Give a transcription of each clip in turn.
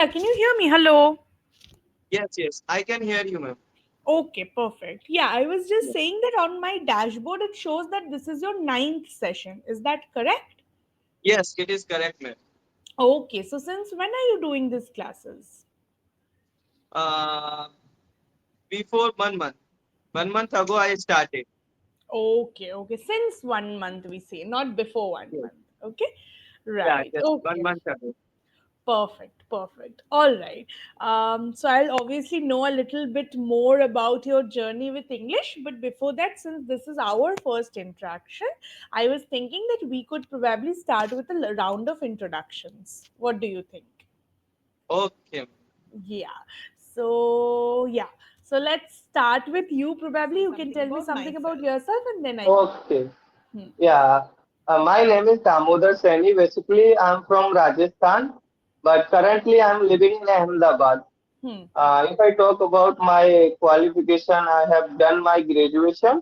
Can you hear me? Hello. Yes, yes, I can hear you, ma'am. Okay, perfect. Yeah, I was just saying that on my dashboard it shows that this is your ninth session. Is that correct? Yes, it is correct, ma'am. Okay, so since when are you doing these classes? Uh, Before 1 month, 1 month ago, I started. Okay, okay. Since 1 month, we say, not before one Yes. month. Okay, Yeah, right. just one Okay, month ago. perfect, perfect. All right. So I'll obviously know a little bit more about your journey with English, but before that, since this is our first interaction, I was thinking that we could probably start with a round of introductions. What do you think? Okay. Yeah. So yeah. So let's start with you. Probably you can tell me something about yourself, and then I can. Okay. Hmm. Yeah. My name is Damodar Saini. Basically, I'm from Rajasthan, but currently I'm living in Ahmedabad. Hmm. If I talk about my qualification, I have done my graduation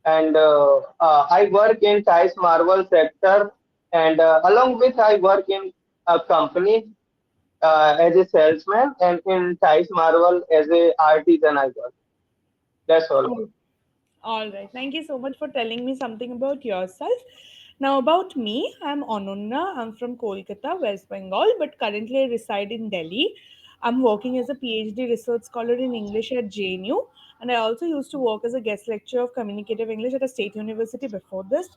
and I work in Tice Marble sector, and along with I work in a company as a salesman, and in Tice Marble as a artisan I work. That's all. Oh, all right. Thank you so much for telling me something about yourself. Now, about me, I'm Ananya. I'm from Kolkata, West Bengal, but currently I reside in Delhi. I'm working as a PhD research scholar in English at JNU, and I also used to work as a guest lecturer of communicative English at a state university before this.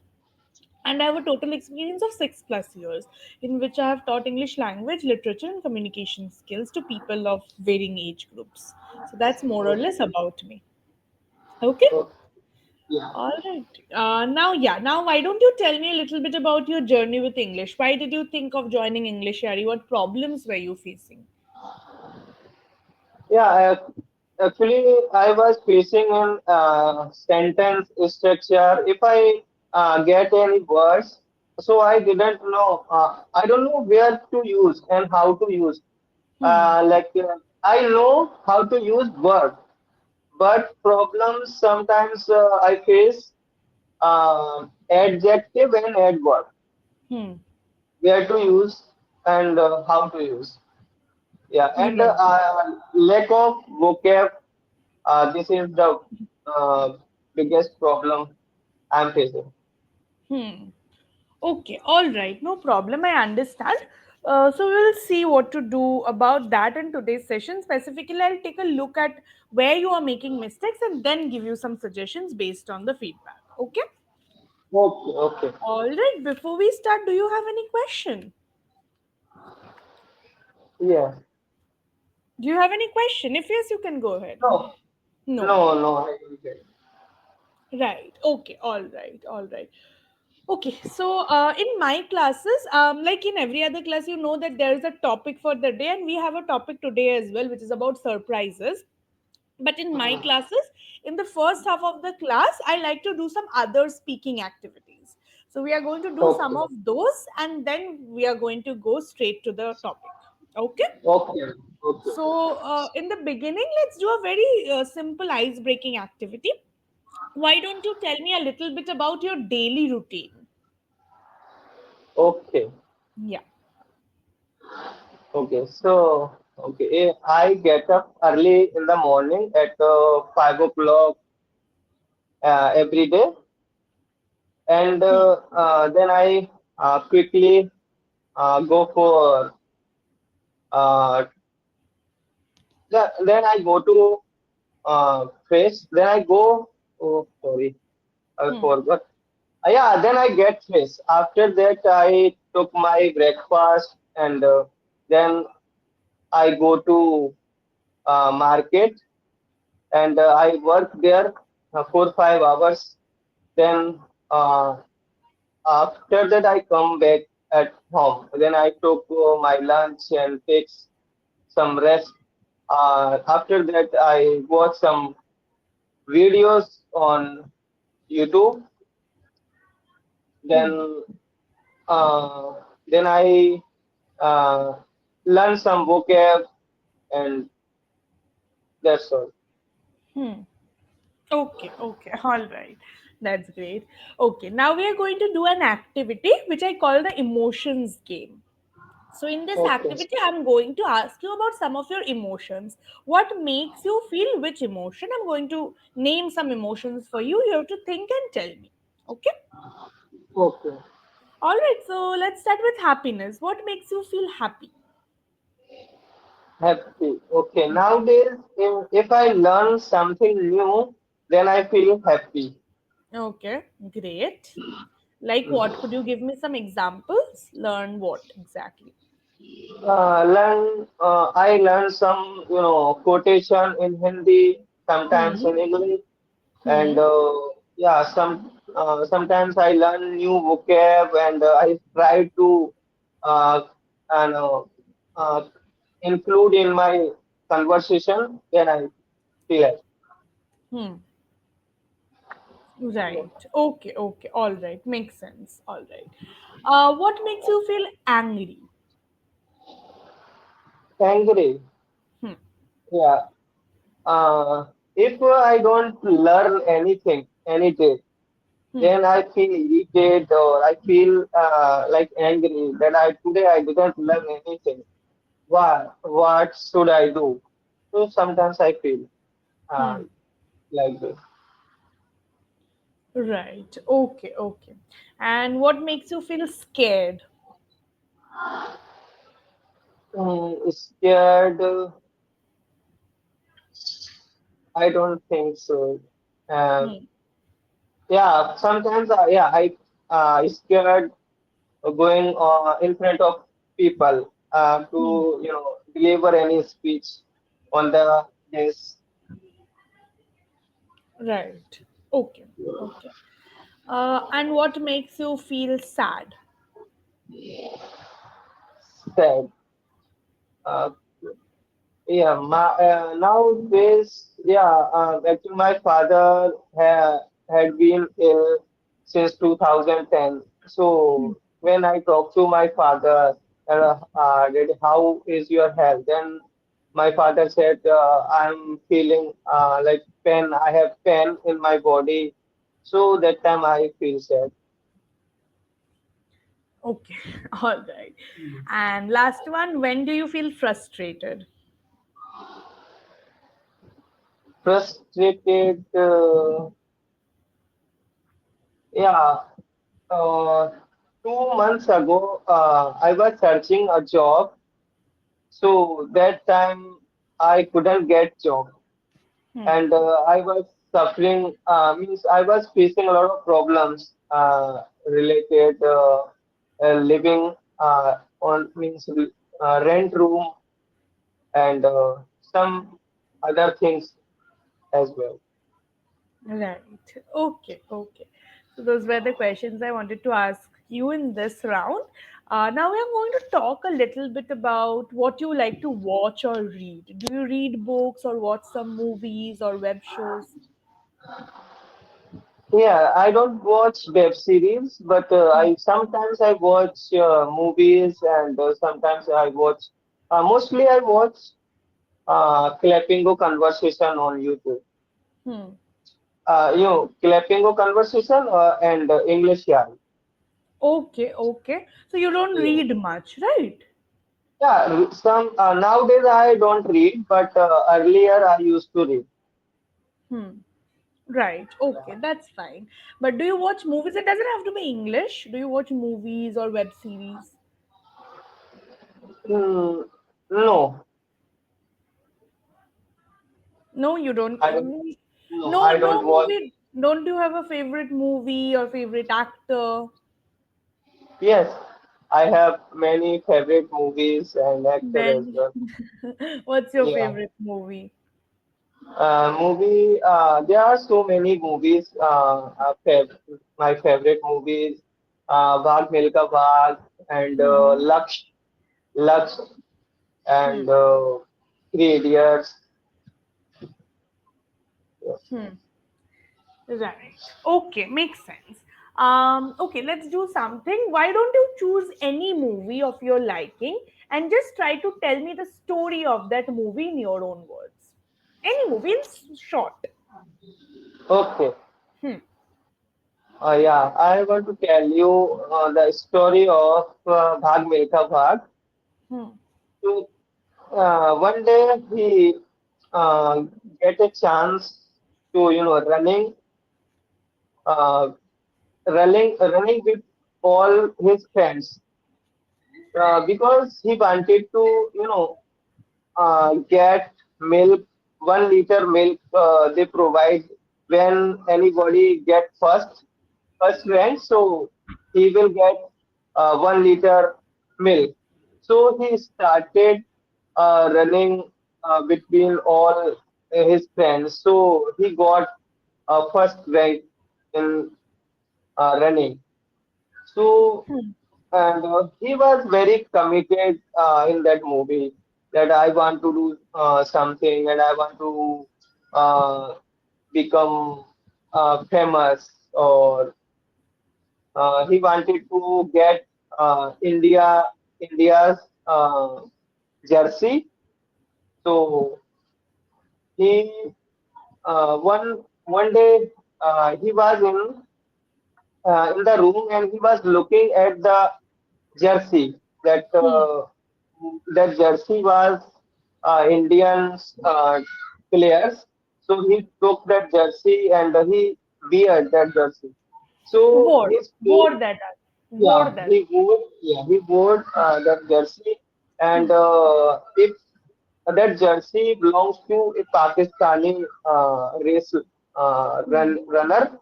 And I have a total experience of 6 plus years in which I have taught English language, literature, and communication skills to people of varying age groups. So that's more or less about me. Okay. Okay. Yeah. All right. Now why don't you tell me a little bit about your journey with English? Why did you think of joining English, Yari? What problems were you facing? Yeah, actually, I was facing in sentence structure. If I get any words, so I didn't know. I don't know where to use and how to use. Hmm. I know how to use word, but problems sometimes I face adjective and adverb. Hmm. Where to use and how to use. Yeah, and Right. lack of vocab. This is the uh, biggest problem I'm facing. Hmm. Okay, all right, no problem. I understand. So we'll see what to do about that in today's session. Specifically, I'll take a look at where you are making mistakes and then give you some suggestions based on the feedback. Okay. Okay, okay. All right. Before we start, do you have any question? Yeah. Do you have any question? If yes, you can go ahead. No, No. no, I didn't get it. Right. Okay. All right. All right. Okay. So, in my classes, like in every other class, you know that there is a topic for the day, and we have a topic today as well, which is about surprises. But in my classes, in the first half of the class, I like to do some other speaking activities. So, we are going to do some Okay, of those, and then we are going to go straight to the topic. Okay. okay, okay. So, in the beginning, let's do a very simple ice breaking activity. Why don't you tell me a little bit about your daily routine? Okay, Yeah. okay. I get up early in the morning at 5 o'clock every day, and Hmm. then I quickly go for uh, then I go to fresh. Then I go. Oh, sorry, I Hmm. forgot. Yeah, then I get fresh. After that, I took my breakfast, and then I go to market, and I work there for 5 hours. Then uh, after that, I come back at home. Then I took my lunch and take some rest. After that, I watch some videos on YouTube. Hmm. Then uh, then I uh, learn some vocab, and that's all. Hmm. Okay. Okay. All right. That's great. Okay. Now we are going to do an activity which I call the emotions game. So, in this Okay. activity, I'm going to ask you about some of your emotions. What makes you feel which emotion? I'm going to name some emotions for you. You have to think and tell me. Okay? Okay. All right. So, let's start with happiness. What makes you feel happy? Happy. Okay. Nowadays, if I learn something new, then I feel happy. Okay, great. Like what? Could you give me some examples? Learn what exactly? I learn some, quotation in Hindi, sometimes Hmm. in English, and Hmm. yeah, sometimes I learn new vocab, and I try to uh, and, uh, include in my conversation. Then I feel it. Hmm. Right. Okay. Okay. All right. Makes sense. All right. What makes you feel angry? Angry. Hmm. Yeah. If I don't learn anything any day, Hmm. then I feel irritated or I feel like angry that I today I didn't learn anything. What should I do? So sometimes I feel uh, Hmm. like this. Right. Okay. Okay. And what makes you feel scared? Scared? I don't think so. Uh, Hmm. yeah, sometimes yeah I scared going in front of people Hmm. to deliver any speech on the this Right. Okay. Okay. And what makes you feel sad? said. Uh, Yeah, nowadays, yeah, actually, my father had been ill since 2010. Hmm. So when I talked to my father, that how is your health? Then my father said, I'm feeling like pain. I have pain in my body. So that time I feel sad. Okay. All right. And last one, when do you feel frustrated? Frustrated, yeah. Uh, 2 months ago, I was searching a job. So that time I couldn't get job, Hmm. and I was suffering. Means I was facing a lot of problems related living on means rent room and some other things as well. Right. Okay. Okay. So those were the questions I wanted to ask you in this round. Now we are going to talk a little bit about what you like to watch or read. Do you read books or watch some movies or web shows? Yeah, I don't watch web series, but Hmm. I sometimes I watch movies and sometimes I watch. Mostly I watch Clapingo conversation on YouTube. Hmm. Clapingo conversation and English yari. Okay. Okay. So you don't Yeah, read much, right? yeah. Some nowadays I don't read, but earlier I used to read. Hmm. Right. Okay. That's fine. But do you watch movies? It doesn't have to be English. Do you watch movies or web series? No, No, you don't. I don't. No, No, I no don't watch. movie. Don't you have a favorite movie or favorite actor? Yes, I have many favorite movies and actor as Then, well. what's your Yeah. favorite movie? Movie, there are so many movies. My favorite movies, Bhag Milka Bhag and Hmm. Lux Hmm. and Three Idiots. Yeah. Hmm. Right. Okay, makes sense. Okay, let's do something. Why don't you choose any movie of your liking and just try to tell me the story of that movie in your own words? Any movie in short. Okay. Hmm. Yeah, I want to tell you the story of Bhag Milka Bhag. Hmm. So one day he get a chance to uh, running with all his friends because he wanted to get milk, 1 liter milk they provide when anybody get first rank, so he will get 1 liter milk. So he started running between all his friends. So he got first rank in running. So Hmm. and he was very committed in that movie that I want to do something and I want to become famous or he wanted to get India's jersey. So he one day he was in the room and he was looking at the jersey that Hmm. that jersey was Indians players. So he took that jersey and he wear that jersey. So Word. his Word that. yeah, Word that. he wore that jersey, and if that jersey belongs to a Pakistani race Hmm. runner,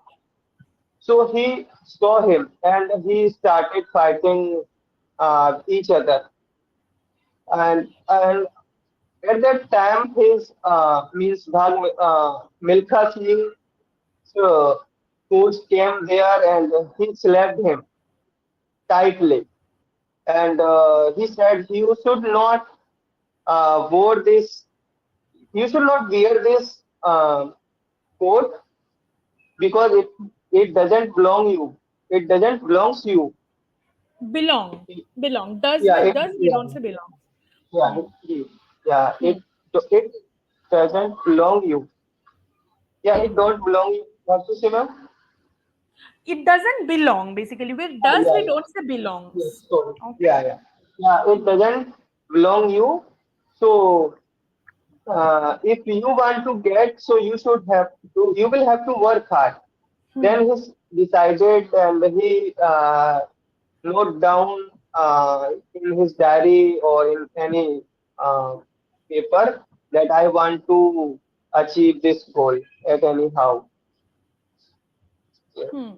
so he saw him and he started fighting each other, and at that time his means Milkha Singh's uh, coach came there and he slapped him tightly. And he said you should not wear this. You should not wear this coat because it doesn't belong you. It doesn't belongs to you. Belong. Belong. Does Yeah, with it, does, we yeah, don't say belongs. yeah, Hmm. yeah. Hmm. It doesn't belong you. Yeah, it Hmm. don't belong you. What to say, ma'am? It doesn't belong, basically. With does, Yeah, we yeah. don't say Yes. belongs. So Okay? yeah, yeah, yeah. It doesn't belong you. So if you want to get, so you will have to work hard. Hmm. Then he decided and he wrote down in his diary or in any uh, paper that I want to achieve this goal at anyhow. Yeah. Hmm.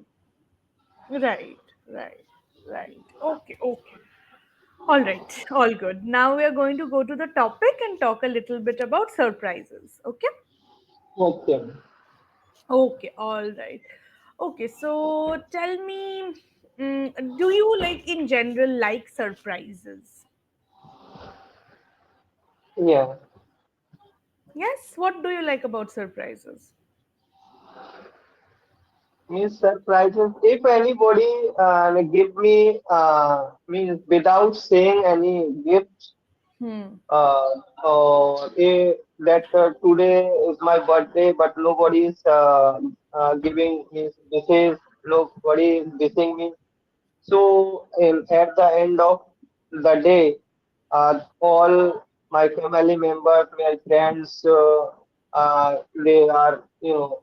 Right. Right. Right. Okay. Okay. All right. All good. Now we are going to go to the topic and talk a little bit about surprises. Okay? Okay. Okay. All right. Okay. So tell me, do you like in general like surprises? Yeah. Yes. What do you like about surprises? Means surprises. If anybody give me means without saying any gift Hmm. uh, that today is my birthday, but nobody is giving me wishes. Nobody is wishing me. So, at the end of the day, all my family members, my friends, they are,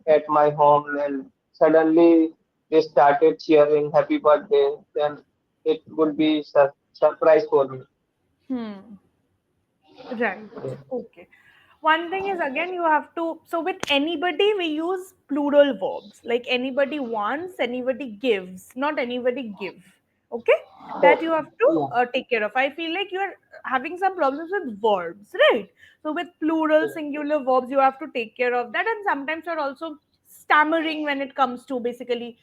at my home, and suddenly they started cheering "Happy Birthday." Then it would be surprise for me. Hmm. Right. Okay. One thing is again you have to, so with anybody we use plural verbs, like anybody wants, anybody gives, not anybody give. Okay? That you Oh, have to yeah. take care of. I feel like you're having some problems with verbs, right? So with plural singular verbs you have to take care of that, and sometimes you're also stammering when it comes to basically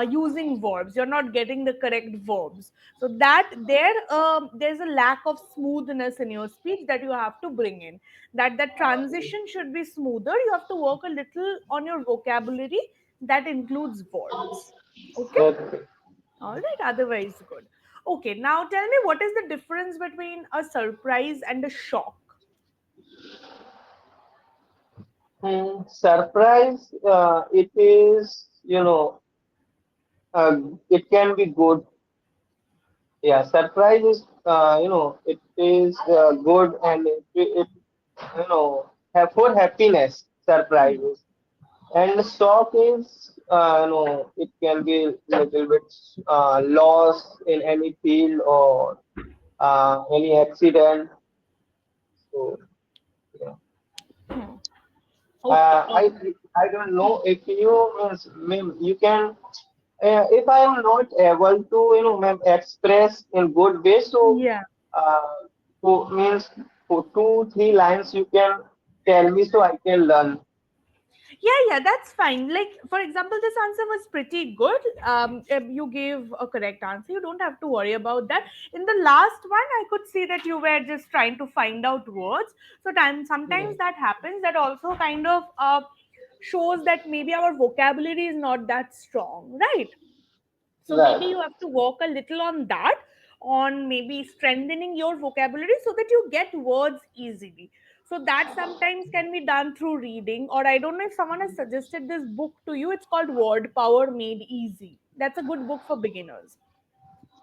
using verbs. You're not getting the correct verbs, so that there's a lack of smoothness in your speech that you have to bring in, that transition should be smoother. You have to work a little on your vocabulary that includes verbs. Okay? Okay. All right, otherwise good. Okay, now tell me, what is the difference between a surprise and a shock? Surprise, it is, it can be good Yeah, surprise is, it is good, and it have for happiness, Hmm. surprises. And shock is, it can be little bit loss in any field or any accident. So, yeah. Hmm. Okay. I I don't know if you you can, if I am not able to ma'am, express in good way, so Yeah. uh, means for 2 3 lines you can tell me so I can learn. Yeah, that's fine. Like, for example, this answer was pretty good. You gave a correct answer. You don't have to worry about that. In the last one, I could see that you were just trying to find out words. So, Yeah. sometimes that happens. That also kind of shows that maybe our vocabulary is not that strong, right? So maybe Right. you have to work a little on that, on maybe strengthening your vocabulary so that you get words easily. So that sometimes can be done through reading, or I don't know if someone has suggested this book to you. It's called Word Power Made Easy. That's a good book for beginners.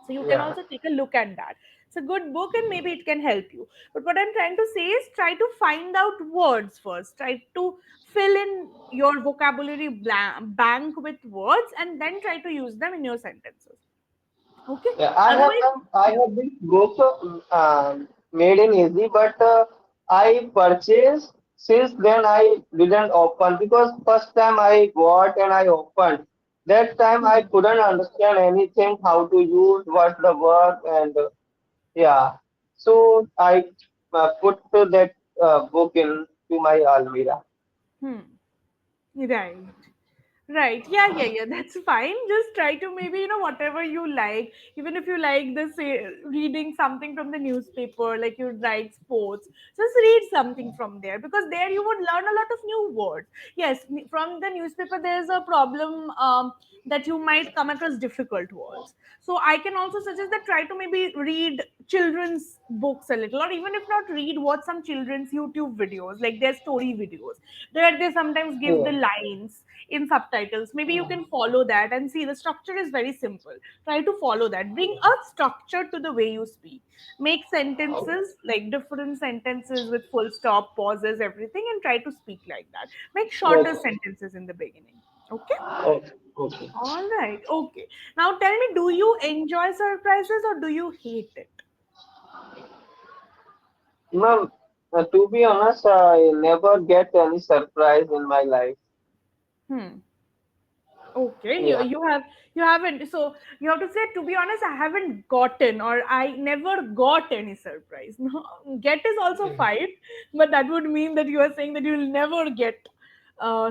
So you can Yeah. also take a look at that. It's a good book and maybe it can help you. But what I'm trying to say is try to find out words first. Try to fill in your vocabulary bank with words and then try to use them in your sentences. Okay. Yeah, Otherwise, I have this book made in easy, but I purchased. Since then I didn't open because first time I got and I opened. That time I hmm, couldn't understand anything, how to use, what's the work, and yeah. So I put that book in to my almirah. hmm, right. Right. Yeah. That's fine. Just try to maybe, whatever you like. Even if you like the say, reading something from the newspaper, like you like sports, just read something from there because there you would learn a lot of new words. Yes, from the newspaper, there's a problem that you might come across difficult words. So I can also suggest that try to maybe read children's books a little, or even if not read, watch some children's YouTube videos, like their story videos. There they sometimes give the Yeah. lines in subtitles. Maybe you can follow that and see the structure is very simple. Try to follow that. Bring a structure to the way you speak. Make sentences like different sentences with full stop, pauses, everything, and try to speak like that. Make shorter Okay. sentences in the beginning. Okay? Okay. Okay. All right. Okay. Now tell me, do you enjoy surprises or do you hate it? Ma'am, to be honest, I never get any surprise in my life. Hmm. Okay, you Yeah. you haven't. So you have to say, to be honest, I haven't gotten or I never got any surprise. No, get is also fine, but that would mean that you are saying that you will never get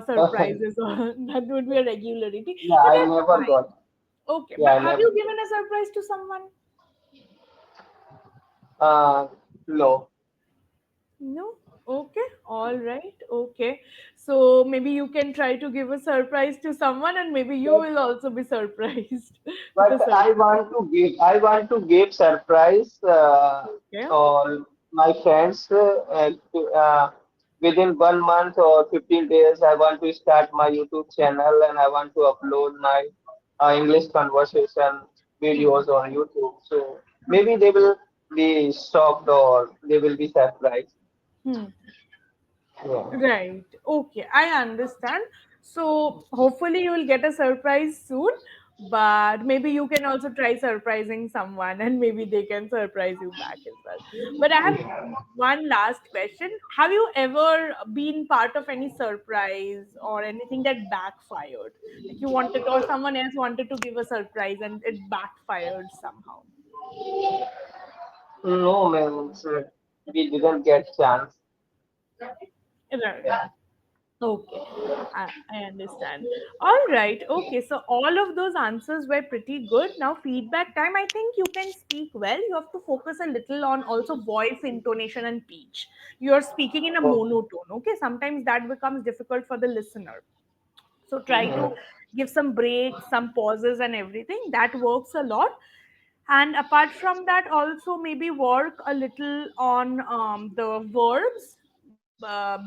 surprises, or that would be a regularity. Yeah, But I that's never fine. got. Okay, Yeah, but I have never you got. given a surprise to someone? Uh, no. No? Okay, all right, okay. So maybe you can try to give a surprise to someone, and maybe you But will also be surprised with a but surprise. I want to give surprise Okay. all my friends within 1 month or 15 days. I want to start my YouTube channel and I want to upload my English conversation Hmm. videos on YouTube. So maybe they will be shocked or they will be surprised. Hmm. Yeah. Right. Okay. I understand. So hopefully you will get a surprise soon, but maybe you can also try surprising someone and maybe they can surprise you back as well. But I have one last question. Have you ever been part of any surprise or anything that backfired? Like you wanted, or someone else wanted to give a surprise and it backfired somehow? No, man, sir. We didn't get chance. Right. Okay, I understand. All right. Okay, so all of those answers were pretty good. Now, feedback time. I think you can speak well. You have to focus a little on also voice, intonation, and pitch. You're speaking in a Okay. monotone. Okay, sometimes that becomes difficult for the listener. So try to give some breaks, some pauses, and everything. That works a lot. And apart from that, also maybe work a little on the verbs,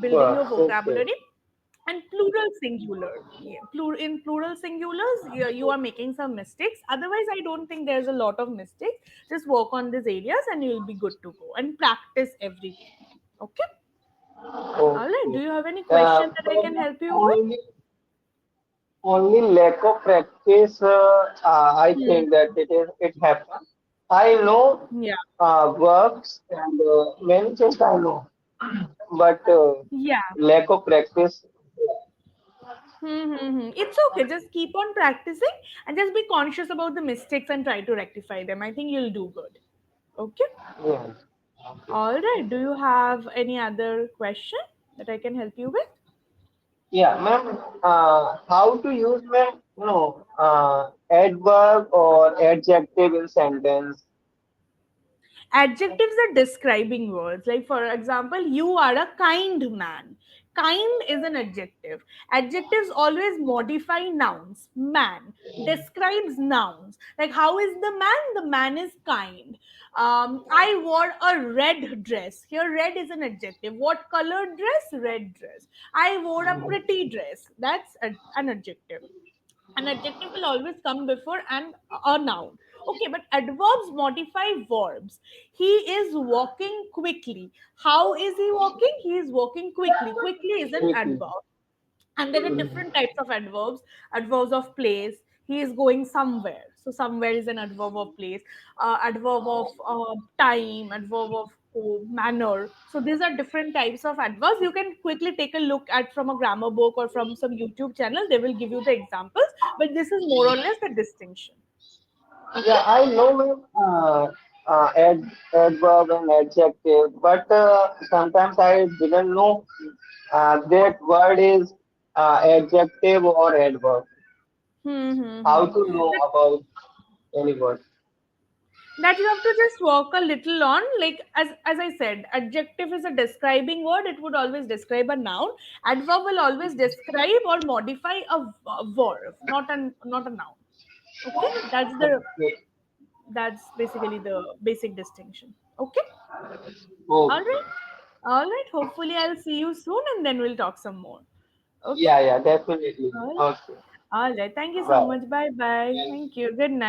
building your But vocabulary, okay. And plural singular. Yeah, in plural singulars, you are making some mistakes. Otherwise, I don't think there's a lot of mistakes. Just work on these areas and you'll be good to go, and practice every day. Okay. All right, do Okay. you have any question that I But can help you with? only lack of practice. I Hmm. think that it happens. I know Yeah. works and many things I know, but Yeah. lack of practice. It's okay. Just keep on practicing and just be conscious about the mistakes and try to rectify them. I think you'll do good. Okay. Yeah. Okay. All right. Do you have any other question that I can help you with? Yeah, ma'am. How to use, ma'am? No, adverb or adjective in sentence. Adjectives are describing words. Like, for example, you are a kind man. Kind is an adjective. Adjectives always modify nouns. Man describes nouns. Like, how is the man? The man is kind. I wore a red dress. Here, red is an adjective. What color dress? Red dress. I wore a pretty dress. That's an adjective. An adjective will always come before a noun. Okay, but adverbs modify verbs. He is walking quickly. How is he walking? He is walking quickly. Quickly is an Quickly. adverb. And there are different types of adverbs. Adverbs of place. He is going somewhere, so somewhere is an adverb of place. Adverb of time, adverb of manner. So these are different types of adverbs. You can quickly take a look at from a grammar book or from some YouTube channel. They will give you the examples, but this is more or less the distinction. Yeah, Okay. I know, ma'am. Adverb and adjective, but sometimes I didn't know that word is adjective or adverb. How to know That about any word? that you have to just work a little on. Like, as I said, adjective is a describing word. It would always describe a noun. Adverb will always describe or modify a verb, not a noun. Okay, Okay. that's basically the basic distinction. Okay. All Okay. right. All right, hopefully I'll see you soon and then we'll talk some more. Okay. Yeah, yeah, definitely. All right. Okay. All right, thank you so Bye. much. Bye bye. Thank you. Good night.